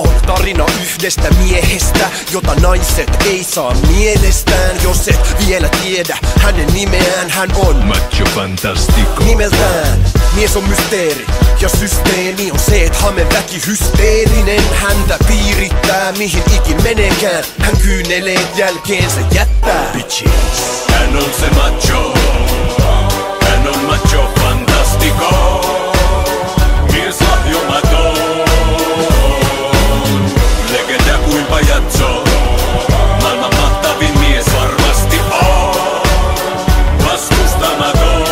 on tarina yhdestä miehestä, jota naiset ei saa mielestään. Jos et vielä tiedä hänen nimeään, hän on Macho Fantastico. Nimeltään mies on mysteeri ja systeemi on se, et hameväki hysteerinen häntä piirittää mihin ikin menekään. Hän kyyneleet jälkeensä jättää. Bitches. Hän on se macho. Hän on Macho Fantastico. Mies lahjomaton. Legenda kuin pajatso. Maailman mahtavin mies varmasti on. Vastustamaton.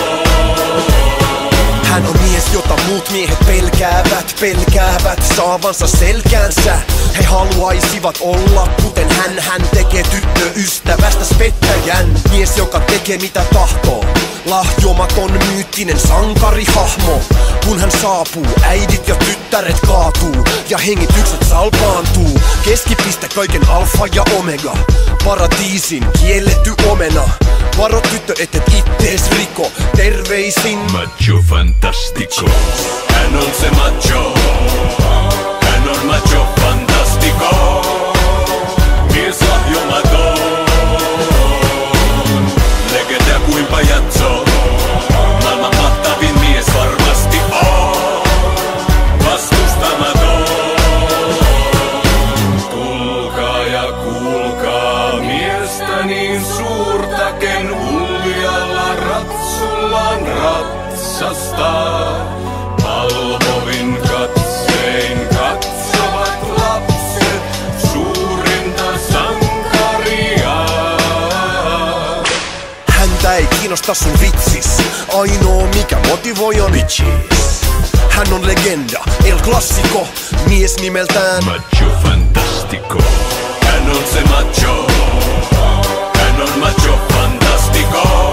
Hän on mies, jota muut miehet pelkäävät saavansa selkäänsä. He haluaisivat olla kuten hän. Hän tekee tyttöystävästä spettäjän. Mies, joka tekee mitä tahtoo. Lahjomaton myyttinen sankarihahmo. Kun hän saapuu, äidit ja tyttäret kaatuu ja hengitykset salpaantuu. Keskipiste kaiken alfa ja omega. Paratiisin kielletty omena. Varo tyttö, et ittees riko. Terveisin Macho Fantastico. Hän on se macho. Hän on Macho Fantastico. Mies lahjomaton. Legenda kuin pajatso. Maailman mahtavin mies varmasti on. Vastustamaton. Tulkaa ja kuulkaa miestä niin suurta, ken uljalla ratsullaan ratsastaa. Palvovin katsein katsovat lapset suurinta sankaria. häntä ei kiinnosta sun vitsis. Ainoa mikä motivoi on bitches. Hän on legenda, El Clasico. Mies nimeltään Macho Fantastico. Hän on se macho. Hän on Macho Fantastico.